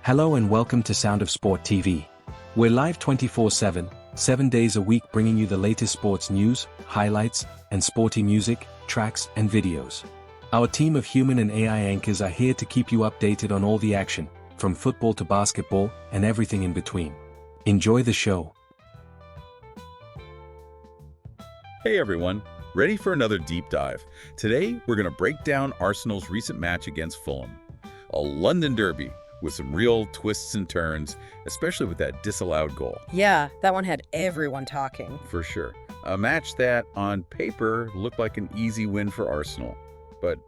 Hello and welcome to Sound of Sport TV. We're live 24/7, 7 days a week bringing you the latest sports news, highlights, and sporty music, tracks, and videos. Our team of human and AI anchors are here to keep you updated on all the action, from football to basketball, and everything in between. Enjoy the show. Hey everyone, ready for another deep dive? Today, we're going to break down Arsenal's recent match against Fulham. A London derby with some real twists and turns, especially with that disallowed goal. Yeah, that one had everyone talking. For sure. A match that, on paper, looked like an easy win for Arsenal. But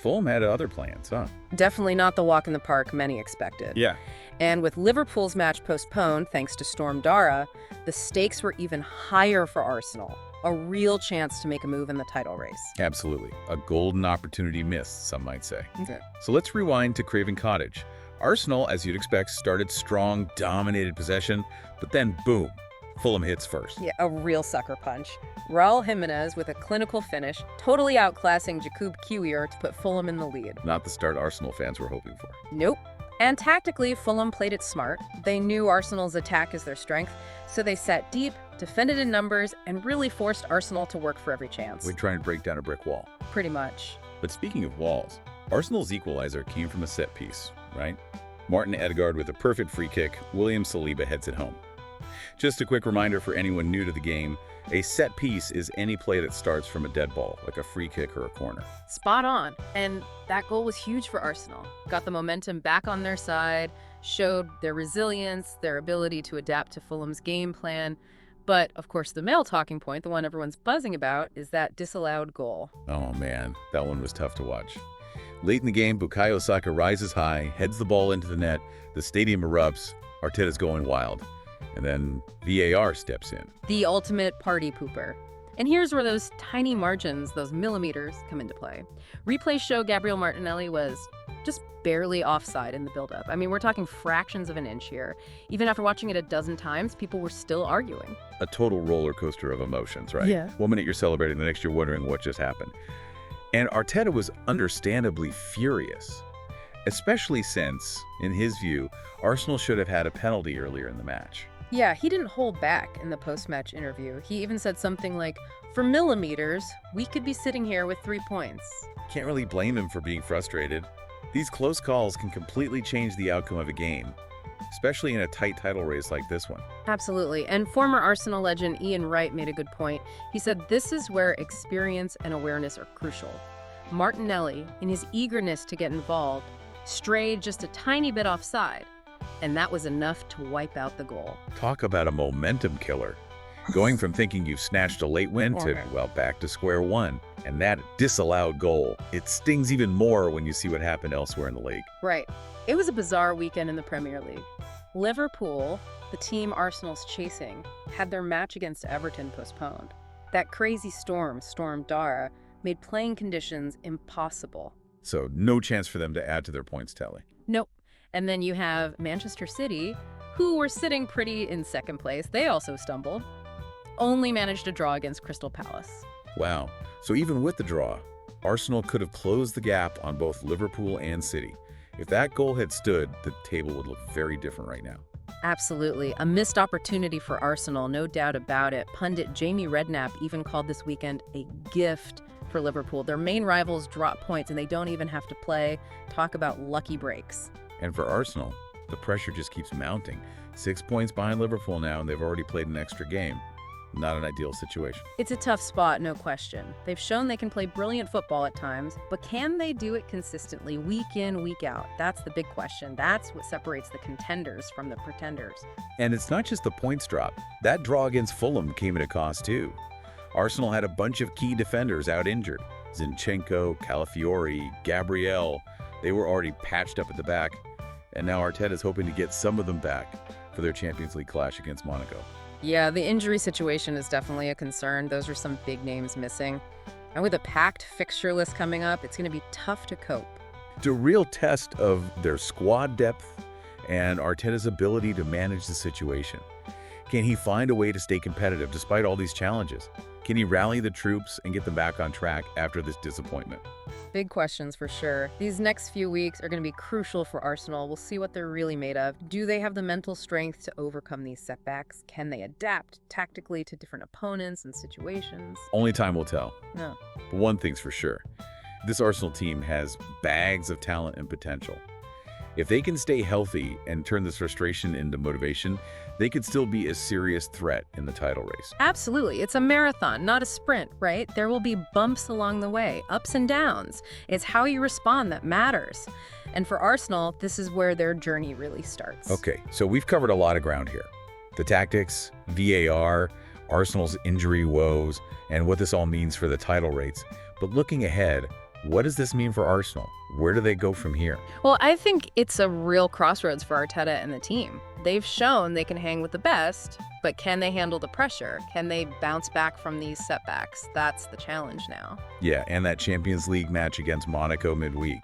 Fulham had other plans, huh? Definitely not the walk in the park many expected. Yeah. And with Liverpool's match postponed thanks to Storm Dara, the stakes were even higher for Arsenal. A real chance to make a move in the title race. Absolutely. A golden opportunity missed, some might say. Okay. So let's rewind to Craven Cottage. Arsenal, as you'd expect, started strong, dominated possession, but then boom, Fulham hits first. Yeah, a real sucker punch. Raul Jimenez with a clinical finish, totally outclassing Jakub Kiwior to put Fulham in the lead. Not the start Arsenal fans were hoping for. Nope. And tactically, Fulham played it smart. They knew Arsenal's attack is their strength, so they sat deep, defended in numbers, and really forced Arsenal to work for every chance. We're trying to break down a brick wall. Pretty much. But speaking of walls, Arsenal's equalizer came from a set piece, right? Martin Odegaard with a perfect free kick, William Saliba heads it home. Just a quick reminder for anyone new to the game, a set piece is any play that starts from a dead ball, like a free kick or a corner. Spot on. And that goal was huge for Arsenal. Got the momentum back on their side, showed their resilience, their ability to adapt to Fulham's game plan. But, of course, the male talking point, the one everyone's buzzing about, is that disallowed goal. Oh man, that one was tough to watch. Late in the game, Bukayo Saka rises high, heads the ball into the net, the stadium erupts, Arteta's going wild. And then VAR steps in. The ultimate party pooper. And here's where those tiny margins, those millimeters, come into play. Replays show Gabriel Martinelli was just barely offside in the build-up. I mean, we're talking fractions of an inch here. Even after watching it a dozen times, people were still arguing. A total roller coaster of emotions, right? Yeah. One minute you're celebrating, the next you're wondering what just happened. And Arteta was understandably furious, especially since, in his view, Arsenal should have had a penalty earlier in the match. Yeah, he didn't hold back in the post-match interview. He even said something like, "For millimeters, we could be sitting here with 3 points." Can't really blame him for being frustrated. These close calls can completely change the outcome of a game, especially in a tight title race like this one. Absolutely. And former Arsenal legend Ian Wright made a good point. He said this is where experience and awareness are crucial. Martinelli, in his eagerness to get involved, strayed just a tiny bit offside, and that was enough to wipe out the goal. Talk about a momentum killer. Going from thinking you've snatched a late win to, well, back to square one. And that disallowed goal, it stings even more when you see what happened elsewhere in the league. Right. It was a bizarre weekend in the Premier League. Liverpool, the team Arsenal's chasing, had their match against Everton postponed. That crazy storm, Storm Dara, made playing conditions impossible. So no chance for them to add to their points tally. Nope. And then you have Manchester City, who were sitting pretty in second place. They also stumbled. Only managed to draw against Crystal Palace. Wow. So even with the draw, Arsenal could have closed the gap on both Liverpool and City. If that goal had stood, the table would look very different right now. Absolutely. A missed opportunity for Arsenal, no doubt about it. Pundit Jamie Redknapp even called this weekend a gift for Liverpool. Their main rivals drop points and they don't even have to play. Talk about lucky breaks. And for Arsenal, the pressure just keeps mounting. 6 points behind Liverpool now, and they've already played an extra game. Not an ideal situation. It's a tough spot, no question. They've shown they can play brilliant football at times, but can they do it consistently, week in, week out? That's the big question. That's what separates the contenders from the pretenders. And it's not just the points drop. That draw against Fulham came at a cost too. Arsenal had a bunch of key defenders out injured. Zinchenko, Calafiori, Gabriel. They were already patched up at the back. And now Arteta's hoping to get some of them back for their Champions League clash against Monaco. Yeah, the injury situation is definitely a concern. Those are some big names missing. And with a packed fixture list coming up, it's going to be tough to cope. It's a real test of their squad depth and Arteta's ability to manage the situation. Can he find a way to stay competitive despite all these challenges? Can he rally the troops and get them back on track after this disappointment? Big questions for sure. These next few weeks are going to be crucial for Arsenal. We'll see what they're really made of. Do they have the mental strength to overcome these setbacks? Can they adapt tactically to different opponents and situations? Only time will tell. No. But one thing's for sure. This Arsenal team has bags of talent and potential. If they can stay healthy and turn this frustration into motivation, they could still be a serious threat in the title race. Absolutely. It's a marathon, not a sprint, right? There will be bumps along the way, ups and downs. It's how you respond that matters. And for Arsenal, this is where their journey really starts. Okay, so we've covered a lot of ground here. The tactics, VAR, Arsenal's injury woes, and what this all means for the title race. But looking ahead, what does this mean for Arsenal? Where do they go from here? Well, I think it's a real crossroads for Arteta and the team. They've shown they can hang with the best, but can they handle the pressure? Can they bounce back from these setbacks? That's the challenge now. Yeah, and that Champions League match against Monaco midweek.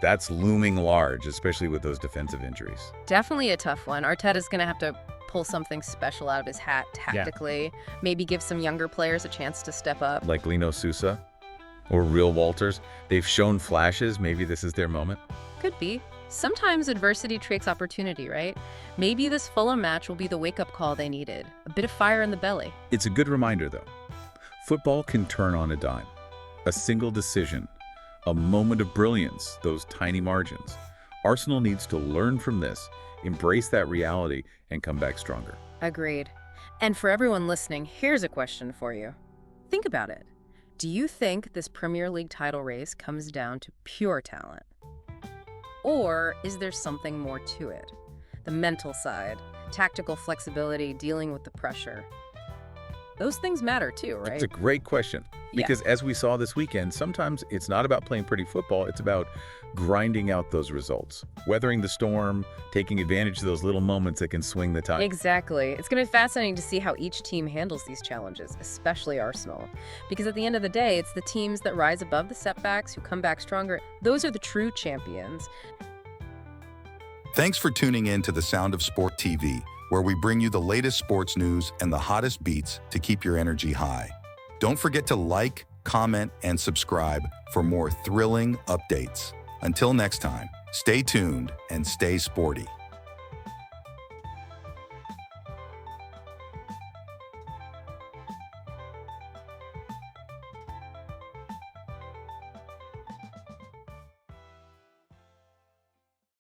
That's looming large, especially with those defensive injuries. Definitely a tough one. Arteta's going to have to pull something special out of his hat tactically. Maybe give some younger players a chance to step up. Like Lino Sousa or Real Walters. They've shown flashes. Maybe this is their moment. Could be. Sometimes adversity creates opportunity, right? Maybe this Fulham match will be the wake-up call they needed. A bit of fire in the belly. It's a good reminder, though. Football can turn on a dime. A single decision, a moment of brilliance, those tiny margins. Arsenal needs to learn from this, embrace that reality, and come back stronger. Agreed. And for everyone listening, here's a question for you. Think about it. Do you think this Premier League title race comes down to pure talent? Or is there something more to it? The mental side, tactical flexibility, dealing with the pressure. Those things matter too, right? It's a great question. Because as we saw this weekend, sometimes it's not about playing pretty football, it's about grinding out those results. Weathering the storm, taking advantage of those little moments that can swing the tide. Exactly. It's going to be fascinating to see how each team handles these challenges, especially Arsenal. Because at the end of the day, it's the teams that rise above the setbacks, who come back stronger. Those are the true champions. Thanks for tuning in to The Sound of Sport TV, where we bring you the latest sports news and the hottest beats to keep your energy high. Don't forget to like, comment, and subscribe for more thrilling updates. Until next time, stay tuned and stay sporty.